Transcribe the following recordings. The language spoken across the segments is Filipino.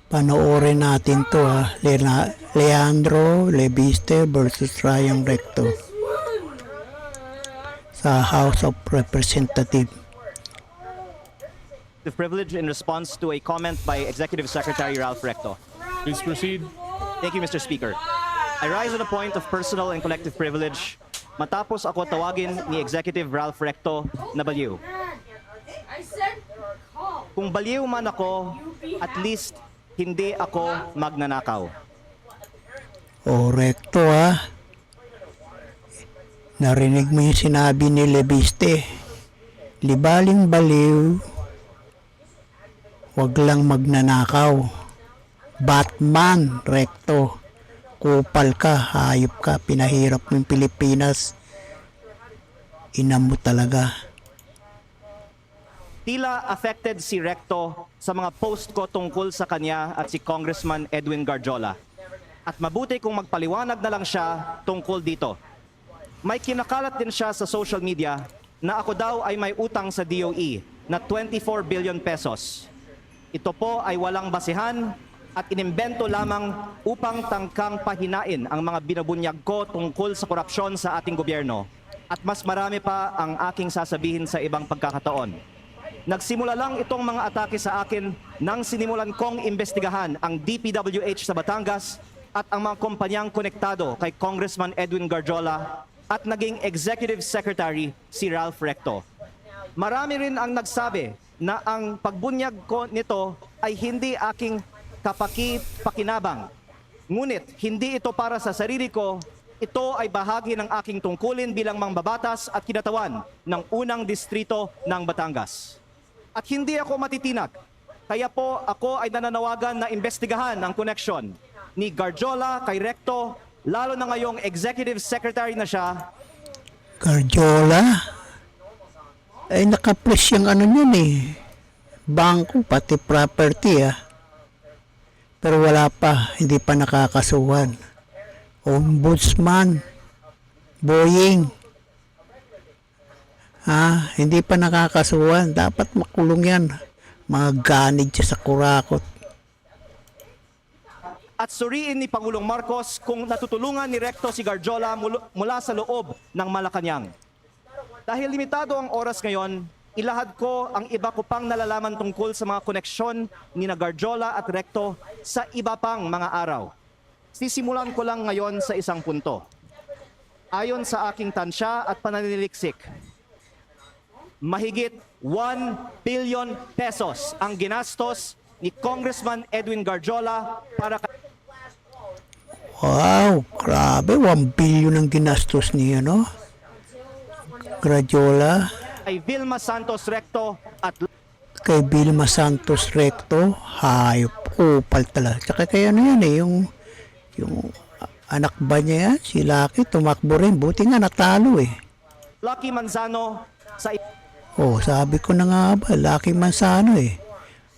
Panoorin natin to ha. Leandro Lebiste versus Ryan Recto sa House of Representatives. The privilege in response to a comment by Executive Secretary Ralph Recto. Please proceed. Thank you, Mr. Speaker. I rise on a point of personal and collective privilege matapos ako tawagin ni Executive Ralph Recto na baliw. Kung baliw man ako, at least hindi ako magnanakaw. O Recto ha. Narinig mo yung sinabi ni Lebiste. Libaling baliw, wag lang magnanakaw. Batman, Recto. Kupal ka, hayop ka, pinahirap ng Pilipinas. Ina mo talaga. Tila affected si Recto sa mga post ko tungkol sa kanya at si Congressman Edwin Garjola. At mabuti kung magpaliwanag na lang siya tungkol dito. May kinakalat din siya sa social media na ako daw ay may utang sa DOE na 24 billion pesos. Ito po ay walang basihan at inimbento lamang upang tangkang pahinain ang mga binabunyag ko tungkol sa korupsyon sa ating gobyerno. At mas marami pa ang aking sasabihin sa ibang pagkakataon. Nagsimula lang itong mga atake sa akin nang sinimulan kong imbestigahan ang DPWH sa Batangas at ang mga kumpanyang konektado kay Congressman Edwin Garjola at naging Executive Secretary si Ralph Recto. Marami rin ang nagsabi na ang pagbunyag ko nito ay hindi aking kapaki-pakinabang. Ngunit hindi ito para sa sarili ko, ito ay bahagi ng aking tungkulin bilang mangbabatas at kinatawan ng unang distrito ng Batangas. At hindi ako matitinag, kaya po ako ay nananawagan na imbestigahan ang koneksyon ni Garjola kay Recto, lalo na ngayong Executive Secretary na siya. Garjola? Ay naka-plus yung ano yun eh. Bangko, pati property ah. Pero wala pa, hindi pa nakakasuhan. Ombudsman, Boying. Hindi pa nakakasuhan. Dapat makulong yan. Mga ganid siya sa kurakot. At suriin ni Pangulong Marcos kung natutulungan ni Recto si Garjola mula sa loob ng Malacanang. Dahil limitado ang oras ngayon, ilahad ko ang iba ko pang nalalaman tungkol sa mga koneksyon ni Garjola at Recto sa iba pang mga araw. Sisimulan ko lang ngayon sa isang punto. Ayon sa aking tansya at pananiliksik, mahigit 1 billion pesos ang ginastos ni Congressman Edwin Garjola para Wow, grabe. 1 billion ang ginastos niya, no? Garjola. kay Vilma Santos Recto at Kay Vilma Santos Recto, hayop, kupal talaga. Tsaka kaya ano yan eh, yung anak ba niya yan, si Lucky, tumakbo rin. Buti nga natalo eh. Lucky Manzano sa Oh, sabi ko na nga ba, Lucky Manzano eh.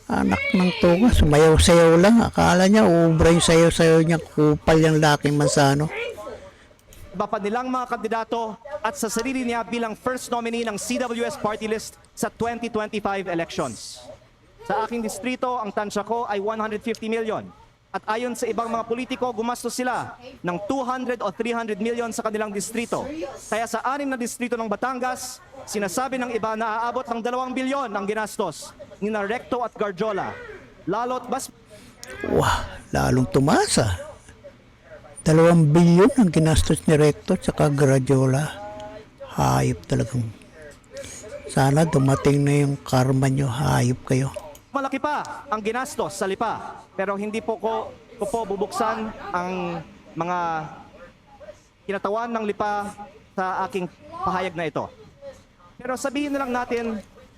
Anak ng toga, sumayaw-sayaw lang. Akala niya, ubra yung sayaw-sayaw niya, kupal yung Lucky Manzano. iba pa nilang mga kandidato at sa sarili niya bilang first nominee ng CWS party list sa 2025 elections. Sa aking distrito, ang tansya ko ay 150 million. At ayon sa ibang mga politiko, gumastos sila ng 200 o 300 million sa kanilang distrito. Kaya sa 6 na distrito ng Batangas, sinasabi ng iba na aabot ng 2 bilyon ang ginastos ni Recto at Garjola. Lalo't mas Wah, lalong tumasa. 2 bilyon ang ginastos ni Recto at saka Garjola. Hayop talagang. Sana dumating na yung karma nyo, hayop kayo. malaki pa ang ginastos sa LIPA. Pero hindi po ko bubuksan ang mga kinatawan ng LIPA sa aking pahayag na ito. Pero sabihin na lang natin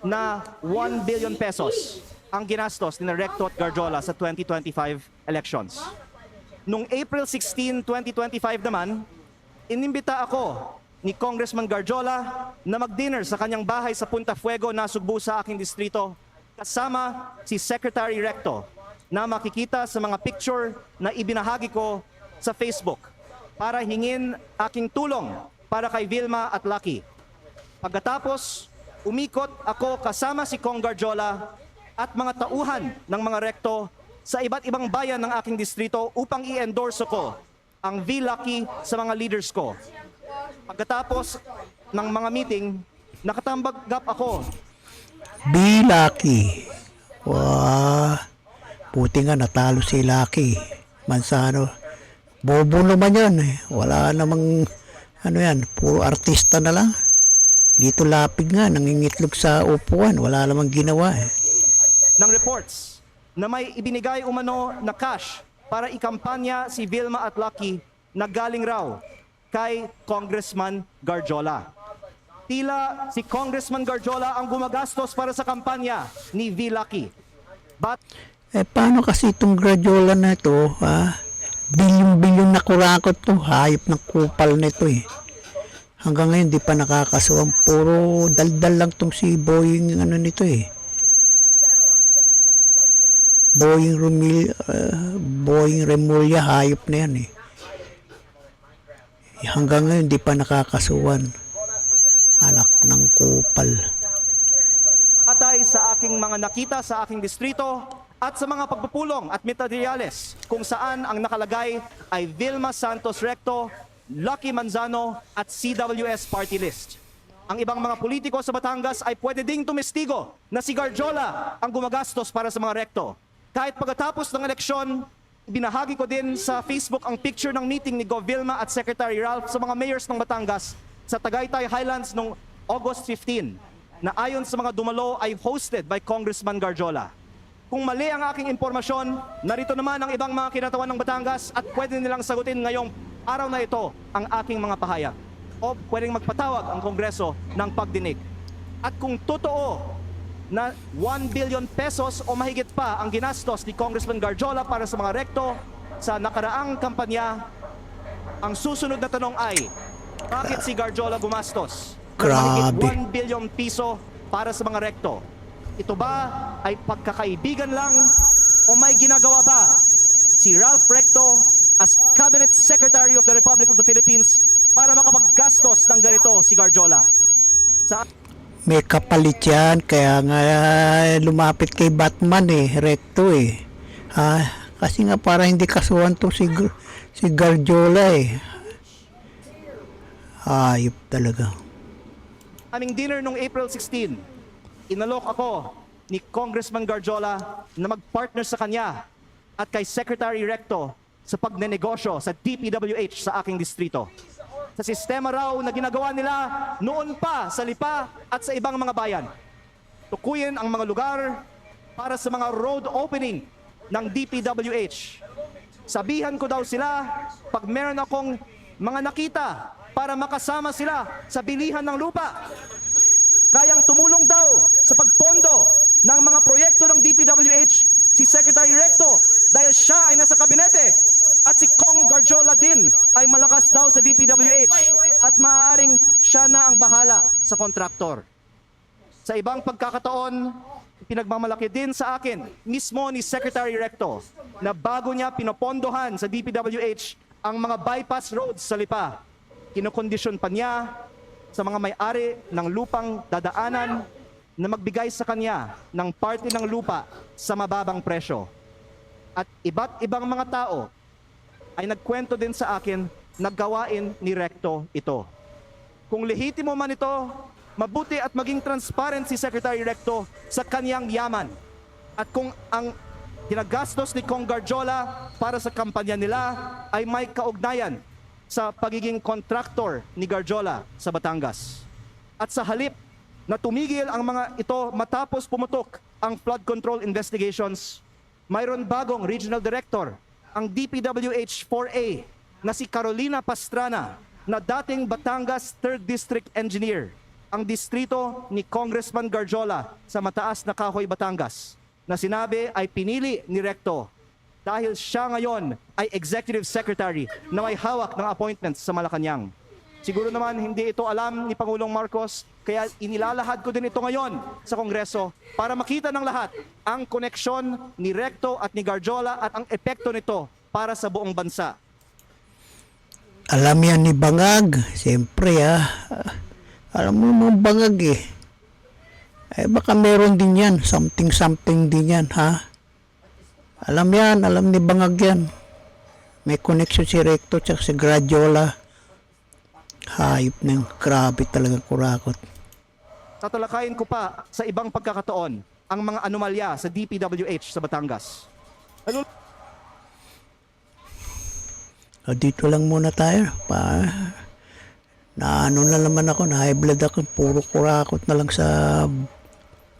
na 1 billion pesos ang ginastos ni Recto at Garjola sa 2025 elections. Noong April 16, 2025 naman, inimbita ako ni Congressman Garjola na mag-dinner sa kanyang bahay sa Punta Fuego na Sugbo sa aking distrito kasama si Secretary Recto na makikita sa mga picture na ibinahagi ko sa Facebook para hingin aking tulong para kay Vilma at Lucky. Pagkatapos, umikot ako kasama si Cong Garjola at mga tauhan ng mga Recto sa iba't ibang bayan ng aking distrito upang i-endorso ko ang V-Lucky sa mga leaders ko. Pagkatapos ng mga meeting, nakatambaggap ako. Be lucky. Wow. Buti nga natalo si Lucky Manzano. Bobo naman yan eh. Wala namang ano yan, puro artista na lang. Dito lapig nga, nangingitlog sa upuan. Wala namang ginawa eh. Ng reports na may ibinigay umano na cash para ikampanya si Vilma at Lucky na galing raw kay Congressman Garjola. Tila si Congressman Garjola ang gumagastos para sa kampanya ni V. Lucky. But Paano kasi itong Gradiola na ito, ha? Bilyon-bilyon na kurakot to. Hayop ng kupal nito eh. Hanggang ngayon di pa nakakasuhan. Puro daldal lang tong si Boying ano nito eh. Boying Remulla, hayop na yan eh. Hanggang ngayon di pa nakakasuhan. Anak ng kupal. atay sa aking mga nakita sa aking distrito at sa mga pagpupulong at materyales kung saan ang nakalagay ay Vilma Santos Recto, Lucky Manzano at CWS party list. Ang ibang mga politiko sa Batangas ay pwede ding tumestigo na si Garjola ang gumagastos para sa mga rekto. Kahit pagkatapos ng eleksyon, binahagi ko din sa Facebook ang picture ng meeting ni Gov. Vilma at Secretary Ralph sa mga mayors ng Batangas sa Tagaytay Highlands noong August 15 na ayon sa mga dumalo ay hosted by Congressman Garjola. Kung mali ang aking impormasyon, narito naman ang ibang mga kinatawan ng Batangas at pwede nilang sagutin ngayong araw na ito ang aking mga pahayag. O pwedeng magpatawag ang Kongreso ng pagdinig. At kung totoo na 1 billion pesos o mahigit pa ang ginastos ni Congressman Garjola para sa mga rekto sa nakaraang kampanya, ang susunod na tanong ay, bakit si Garjola gumastos ng mahigit Grabe. 1 billion piso para sa mga rekto? Ito ba ay pagkakaibigan lang o may ginagawa pa si Ralph Recto as Cabinet Secretary of the Republic of the Philippines para makapaggastos ng ganito si Garjola? Sa May kapalit yan, kaya nga lumapit kay Batman eh, Recto eh. Kasi nga para hindi kasuhan to si Garjola eh. Ayop talaga. aming dinner noong April 16, inalok ako ni Congressman Garjola na mag-partner sa kanya at kay Secretary Recto sa pagnenegosyo sa DPWH sa aking distrito. Sa sistema raw na ginagawa nila noon pa sa Lipa at sa ibang mga bayan. Tukuyin ang mga lugar para sa mga road opening ng DPWH. Sabihan ko daw sila pag meron akong mga nakita para makasama sila sa bilihan ng lupa. Kayang tumulong daw sa pagpondo ng mga proyekto ng DPWH si Secretary Recto dahil siya ay nasa kabinete. At si Cong Garjola din ay malakas daw sa DPWH at maaaring siya na ang bahala sa kontraktor. Sa ibang pagkakataon, pinagmamalaki din sa akin mismo ni Secretary Recto na bago niya pinopondohan sa DPWH ang mga bypass roads sa Lipa, kinokondisyon pa niya sa mga may-ari ng lupang dadaanan na magbigay sa kanya ng parte ng lupa sa mababang presyo. At iba't ibang mga tao ay nagkwento din sa akin na gawain ni Recto ito. Kung lehitimo man ito, mabuti at maging transparent si Secretary Recto sa kanyang yaman. At kung ang ginagastos ni Cong Garjola para sa kampanya nila ay may kaugnayan sa pagiging kontraktor ni Garjola sa Batangas. At sa halip na tumigil ang mga ito matapos pumutok ang flood control investigations, mayroon bagong regional director, ang DPWH 4A na si Carolina Pastrana na dating Batangas 3rd District Engineer, ang distrito ni Congressman Garjola sa Mataas na Kahoy, Batangas, na sinabi ay pinili ni Recto dahil siya ngayon ay Executive Secretary na may hawak ng appointments sa Malacanang. Siguro naman hindi ito alam ni Pangulong Marcos, kaya inilalahad ko din ito ngayon sa Kongreso para makita ng lahat ang koneksyon ni Recto at ni Garjola at ang epekto nito para sa buong bansa. Alam yan ni Bangag, siyempre alam mo naman Bangag eh. Baka meron din yan, something din yan ha. Alam ni Bangag yan. May connection si Recto at si Gradiola. Hayop na yung grabe talagang kurakot. Tatalakayin ko pa sa ibang pagkakataon ang mga anomalya sa DPWH sa Batangas. Dito lang muna tayo. Naano na naman ako, na-high blood ako. Puro kurakot na lang sa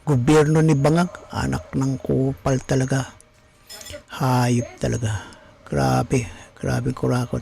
gobyerno ni Bangag. Anak ng kupal talaga. Hayop talaga. Grabe kurakot.